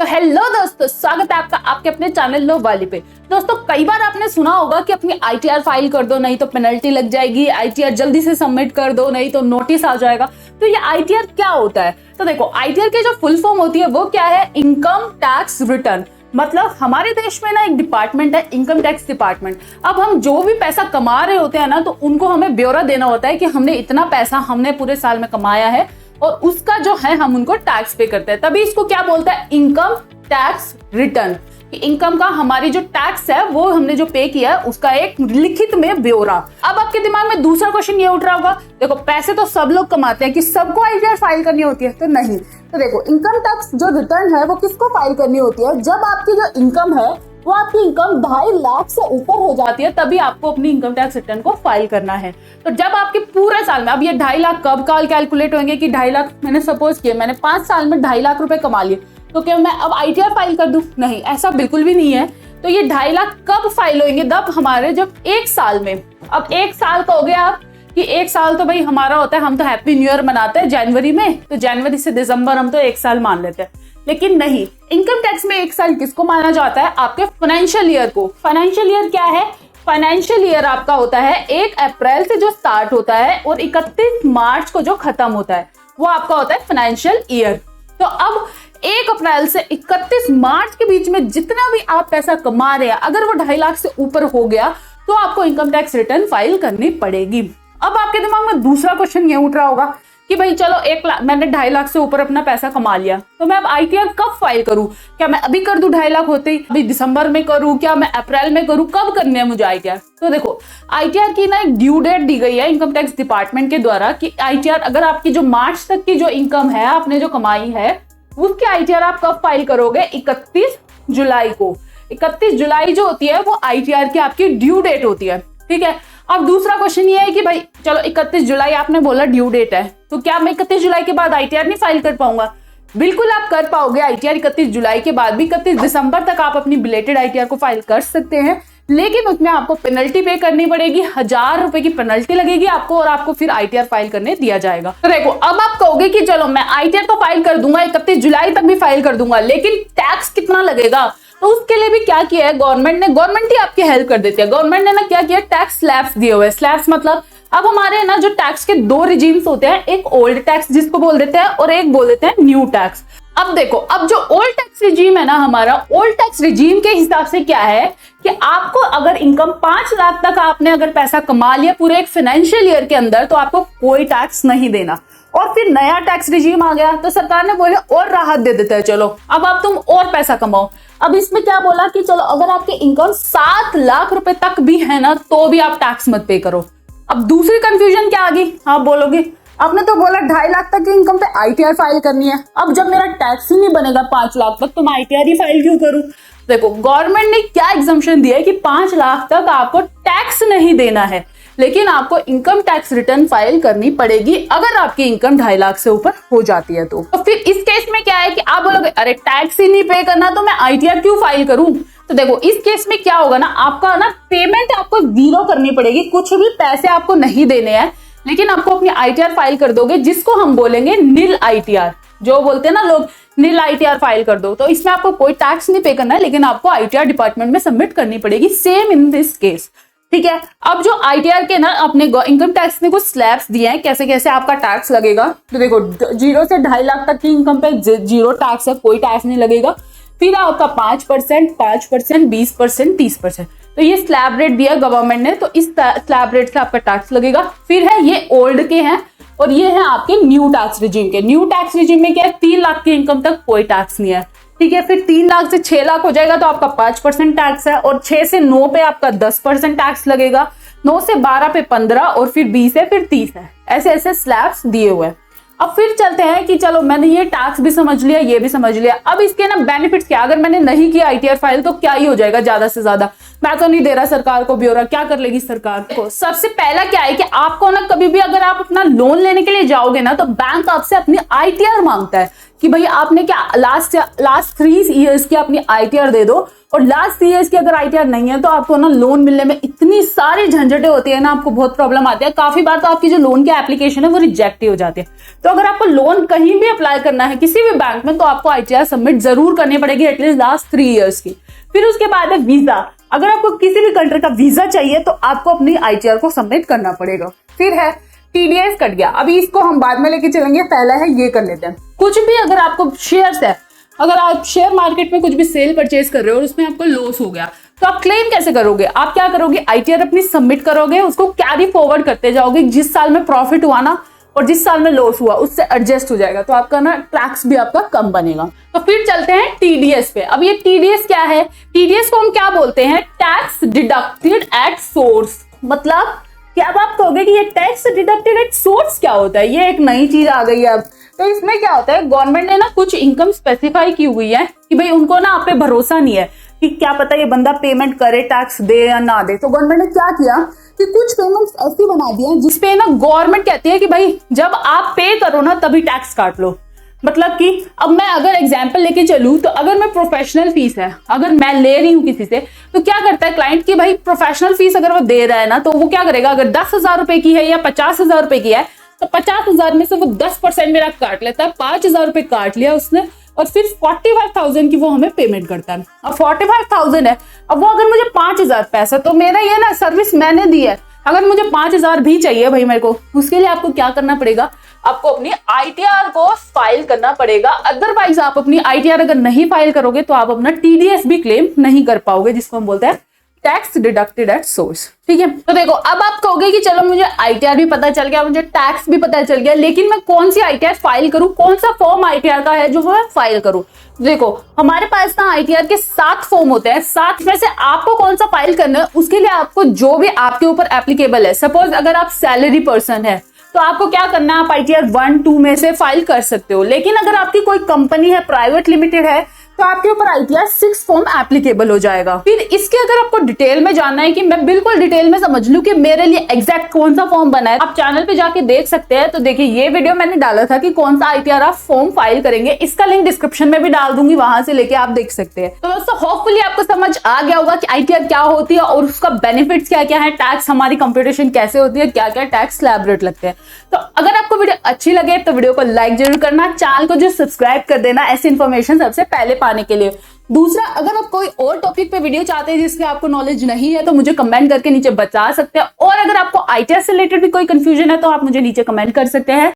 तो हेलो दोस्तों, स्वागत है आपका आपके अपने चैनल लो वाली पे। दोस्तों, कई बार आपने सुना होगा कि अपनी आईटीआर फाइल कर दो, नहीं तो पेनल्टी लग जाएगी, आईटीआर जल्दी से सबमिट कर दो, नहीं तो नोटिस आ जाएगा। तो ये आईटीआर क्या होता है? तो देखो, आईटीआर की जो फुल फॉर्म होती है वो क्या है? Income tax return. मतलब हमारे देश में ना एक डिपार्टमेंट है, इनकम टैक्स डिपार्टमेंट। अब हम जो भी पैसा कमा रहे होते हैं ना, तो उनको हमें ब्यौरा देना होता है कि हमने इतना पैसा हमने पूरे साल में कमाया है और उसका जो है हम उनको टैक्स पे करते हैं। तभी इसको क्या बोलता है? Income tax return. इनकम का हमारी जो टैक्स है वो हमने जो पे किया है उसका एक लिखित में ब्यौरा। अब आपके दिमाग में दूसरा क्वेश्चन ये उठ रहा होगा, देखो पैसे तो सब लोग कमाते हैं, कि सबको आईटीआर फाइल करनी होती है? तो नहीं। तो देखो, इनकम टैक्स जो रिटर्न है वो किसको फाइल करनी होती है? जब आपकी जो इनकम है वो आपकी इनकम 2.5 लाख से ऊपर हो जाती है, तभी आपको अपनी इनकम टैक्स रिटर्न को फाइल करना है। तो जब आपके पूरे साल में, अब ये 2.5 लाख कब काल कैलकुलेट होंगे कि 2.5 लाख मैंने सपोज किया, मैंने 5 साल में 2.5 लाख रुपए कमा लिए, तो क्या मैं अब आईटीआर फाइल कर दूं? नहीं, ऐसा बिल्कुल भी नहीं है। तो ये 2.5 लाख कब फाइल होंगे? जब हमारे जब 1 साल में, अब 1 साल का हो गया आप कि 1 साल तो भाई हमारा होता है, हम तो हैप्पी न्यू ईयर मनाते हैं जनवरी में, तो जनवरी से दिसंबर हम तो 1 साल मान लेते हैं। लेकिन नहीं, इनकम टैक्स में 1 साल किसको माना जाता है? आपके फाइनेंशियल ईयर को। फाइनेंशियल ईयर क्या है? फाइनेंशियल ईयर आपका होता है 1 अप्रैल से जो स्टार्ट होता है और 31 मार्च को जो खत्म होता है, वो आपका होता है फाइनेंशियल ईयर। तो अब 1 अप्रैल से 31 मार्च के बीच में जितना भी आप पैसा कमा रहे हैं, अगर वो 2.5 लाख से ऊपर हो गया तो आपको इनकम टैक्स रिटर्न फाइल करनी पड़ेगी। अब आपके दिमाग में दूसरा क्वेश्चन ये उठ रहा होगा कि भाई चलो 1 लाख, मैंने 2.5 लाख से ऊपर अपना पैसा कमा लिया, तो मैं अब आईटीआर कब फाइल करूं? क्या मैं अभी कर दूं 2.5 लाख होते ही? अभी दिसंबर में करूं? क्या मैं अप्रैल में करूं? कब करने है मुझे आईटीआर? तो देखो, आईटीआर की ना एक ड्यू डेट दी गई है इनकम टैक्स डिपार्टमेंट के द्वारा कि आईटीआर अगर आपकी जो मार्च तक की जो इनकम है, आपने जो कमाई है, उसकी आईटीआर आप कब फाइल करोगे? 31 जुलाई को। 31 जुलाई जो होती है वो आईटीआर की आपकी ड्यू डेट होती है, ठीक है। अब दूसरा क्वेश्चन ये है कि भाई चलो 31 जुलाई आपने बोला ड्यू डेट है, तो क्या मैं 31 जुलाई के बाद आईटीआर नहीं फाइल कर पाऊंगा? बिल्कुल आप कर पाओगे आईटीआर 31 जुलाई के बाद भी। 31 दिसंबर तक आप अपनी बिलेटेड आईटीआर को फाइल कर सकते हैं, लेकिन उसमें आपको पेनल्टी पे करनी पड़ेगी। 1000 रुपए की पेनल्टी लगेगी आपको और आपको फिर आईटीआर फाइल करने दिया जाएगा। तो देखो, अब आप कहोगे कि चलो मैं आईटीआर तो फाइल कर दूंगा, 31 जुलाई तक भी फाइल कर दूंगा, लेकिन टैक्स कितना लगेगा? तो उसके लिए भी क्या किया है गवर्नमेंट ही आपकी हेल्प कर देती है। गवर्नमेंट ने ना क्या किया, टैक्स स्लैब्स दिए हुए हैं। स्लैब्स मतलब अब हमारे ना जो टैक्स के 2 रिजीम्स होते हैं, एक ओल्ड टैक्स जिसको बोल देते हैं और एक बोल देते हैं न्यू टैक्स। अब देखो, अब जो ओल्ड टैक्स रिजीम है ना हमारा, ओल्ड टैक्स रिजीम के हिसाब से क्या है कि आपको अगर इनकम 5 लाख तक आपने अगर पैसा कमा लिया पूरे एक फाइनेंशियल ईयर के अंदर, तो आपको कोई टैक्स नहीं देना। और फिर नया टैक्स रिजीम आ गया तो सरकार ने बोले और राहत दे देते हैं, चलो अब आप तुम और पैसा कमाओ। अब इसमें क्या बोला कि चलो अगर आपकी इनकम 7 लाख रुपए तक भी है ना, तो भी आप टैक्स मत पे करो। अब दूसरी कंफ्यूजन क्या आ गई? आप बोलोगे आपने तो बोला 2.5 लाख तक की इनकम पे आईटीआर फाइल करनी है, अब जब मेरा टैक्स ही नहीं बनेगा 5 लाख तक, तो मैं आईटीआर ही फाइल क्यों करूं? देखो, गवर्नमेंट ने क्या एग्जम्पशन दिया है कि 5 लाख तक आपको टैक्स नहीं देना है, लेकिन आपको इनकम टैक्स रिटर्न फाइल करनी पड़ेगी अगर आपकी इनकम 2.5 लाख से ऊपर हो जाती है। तो फिर इस केस में क्या है कि आप बोलोगे अरे टैक्स ही नहीं पे करना तो मैं आईटीआर क्यों फाइल करूं? तो देखो, इस केस में क्या होगा ना, आपका ना पेमेंट आपको 0 करनी पड़ेगी, कुछ भी पैसे आपको नहीं देने हैं, लेकिन आपको अपनी आईटीआर फाइल कर दोगे, जिसको हम बोलेंगे नील आईटीआर। जो बोलते हैं ना लोग, नील आईटीआर फाइल कर दो, तो इसमें आपको कोई टैक्स नहीं पे करना है, लेकिन आपको आईटीआर डिपार्टमेंट में सबमिट करनी पड़ेगी। सेम इन दिस केस, ठीक है। अब जो आईटीआर के ना अपने इनकम टैक्स ने कुछ स्लैब्स दिए हैं कैसे कैसे आपका टैक्स लगेगा। तो देखो, 0 से 2.5 लाख तक की इनकम पे 0 टैक्स है, कोई टैक्स नहीं लगेगा। फिर आपका 5%, 5%, 20%, 30%, तो ये स्लैब रेट दिया गवर्नमेंट ने, तो इस स्लैब रेट से आपका टैक्स लगेगा। फिर है ये ओल्ड के हैं और ये है आपके न्यू टैक्स रिजीम के। न्यू टैक्स रिजीम में क्या है, 3 लाख की इनकम तक कोई टैक्स नहीं है, ठीक है। फिर 3 लाख से 6 लाख हो जाएगा तो आपका 5% टैक्स है, और 6 से 9 पे आपका 10% टैक्स लगेगा, 9 से 12 पे 15, और फिर 20 है, फिर 30 है। ऐसे ऐसे स्लैब्स दिए हुए हैं। अब फिर चलते हैं कि चलो मैंने ये टैक्स भी समझ लिया, ये भी समझ लिया, अब इसके ना बेनिफिट्स क्या? अगर मैंने नहीं किया आईटीआर फाइल तो क्या ही हो जाएगा ज्यादा से ज्यादा? मैं तो नहीं दे रहा सरकार को ब्यौरा, क्या कर लेगी सरकार को? सबसे पहला क्या है कि आपको ना कभी भी अगर आप अपना लोन लेने के लिए जाओगे ना, तो बैंक आपसे अपनी आईटीआर मांगता है कि भाई आपने क्या लास्ट 3 इयर्स की अपनी ITR दे दो, और लास्ट 3 इयर्स की अगर ITR नहीं है तो आपको ना लोन मिलने में इतनी सारी झंझटें होती है ना, आपको बहुत प्रॉब्लम आती है। काफी बार तो आपकी जो लोन की एप्लीकेशन है वो रिजेक्ट ही हो जाती है। तो अगर आपको लोन कहीं भी अप्लाई करना है किसी भी बैंक में, तो आपको ITR सबमिट जरूर करनी पड़ेगी एटलीस्ट लास्ट 3 इयर्स की। फिर उसके बाद है वीजा। अगर आपको किसी भी कंट्री का वीजा चाहिए तो आपको अपनी ITR को सबमिट करना पड़ेगा। फिर है TDS कट गया, अभी इसको हम बाद में लेके चलेंगे, पहला है ये कर लेते हैं। कुछ भी अगर आपको शेयर्स है, अगर आप शेयर मार्केट में कुछ भी सेल परचेज कर रहे हो और उसमें आपको लॉस हो गया, तो आप क्लेम कैसे करोगे? आप क्या करोगे, ITR अपनी सबमिट करोगे, उसको कैरी फॉरवर्ड करते जाओगे। जिस साल में प्रॉफिट हुआ ना और जिस साल में लॉस हुआ उससे एडजस्ट हो जाएगा, तो आपका ना टैक्स भी आपका कम बनेगा। तो फिर चलते हैं TDS पे। अब ये TDS क्या है? TDS को हम क्या बोलते हैं? Tax deducted at source. मतलब क्या अब आप कहोगे कि ये टैक्स डिडक्टेड एट सोर्स क्या होता है? ये एक नई चीज आ गई है अब। तो इसमें क्या होता है, गवर्नमेंट ने ना कुछ इनकम स्पेसिफाई की हुई है कि भाई उनको ना आप पे भरोसा नहीं है कि क्या पता ये बंदा पेमेंट करे, टैक्स दे या ना दे। तो गवर्नमेंट ने क्या किया कि कुछ पेमेंट्स ऐसी बना दी है जिसपे ना गवर्नमेंट कहती है कि भाई जब आप पे करो ना तभी टैक्स काट लो। मतलब कि अब मैं अगर एग्जांपल लेके चलूं तो अगर मैं प्रोफेशनल फीस है, अगर मैं ले रही हूं किसी से, तो क्या करता है क्लाइंट की भाई प्रोफेशनल फीस अगर वो दे रहा है ना, तो वो क्या करेगा, अगर 10,000 रुपए की है या 50,000 रुपए की है, तो 50,000 में से वो 10% मेरा काट लेता है। 5,000 रुपए काट लिया उसने, और फिर 45,000 की वो हमें पेमेंट करता है। अब 45,000 है, अब वो अगर मुझे 5,000 पैसा, तो मेरा ये ना सर्विस मैंने दी है, अगर मुझे 5,000 भी चाहिए भाई मेरे को, उसके लिए आपको क्या करना पड़ेगा, आपको अपनी ITR को फाइल करना पड़ेगा। अदरवाइज आप अपनी ITR अगर नहीं फाइल करोगे तो आप अपना TDS भी क्लेम नहीं कर पाओगे, जिसको हम बोलते हैं टैक्स डिडक्टेड एट सोर्स। ठीक है, तो देखो अब आप कहोगे कि चलो मुझे ITR भी पता चल गया, मुझे टैक्स भी पता चल गया, लेकिन मैं कौन सी ITR फाइल करूं, कौन सा फॉर्म ITR का है जो मैं फाइल करूं। देखो हमारे पास ना ITR के 7 फॉर्म होते हैं, 7 में से आपको कौन सा फाइल करना है, उसके लिए आपको जो भी आपके ऊपर एप्लीकेबल है। सपोज अगर आप सैलरी पर्सन है तो आपको क्या करना है, आप ITR 1, 2 में से फाइल कर सकते हो। लेकिन अगर आपकी कोई कंपनी है, प्राइवेट लिमिटेड है, तो आपके ऊपर ITR 6 फॉर्म एप्लीकेबल हो जाएगा। फिर इसके अगर आपको डिटेल में जानना है कि मैं बिल्कुल डिटेल में समझ लूं कि मेरे लिए एग्जैक्ट कौन सा फॉर्म बना है, आप चैनल पे जाके देख सकते हैं। तो देखिए ये वीडियो मैंने डाला था कि कौन सा ITR आप फॉर्म फाइल करेंगे, इसका लिंक डिस्क्रिप्शन में भी डाल दूंगी, वहां से लेके आप देख सकते हैं। तो दोस्तों होपफुली आपको समझ आ गया होगा कि ITR क्या होती है और उसका बेनिफिट्स क्या क्या है, टैक्स हमारी कंप्यूटेशन कैसे होती है, क्या क्या टैक्स स्लैब रेट लगते हैं। तो अगर आपको वीडियो अच्छी लगे तो वीडियो को लाइक जरूर करना, चैनल को जो सब्सक्राइब कर देना ऐसी इन्फॉर्मेशन सबसे पहले पाने के लिए। दूसरा, अगर आप कोई और टॉपिक पे वीडियो चाहते हैं जिसकी आपको नॉलेज नहीं है तो मुझे कमेंट करके नीचे बता सकते हैं, और अगर आपको ITR से रिलेटेड भी कोई कंफ्यूजन है तो आप मुझे नीचे कमेंट कर सकते हैं।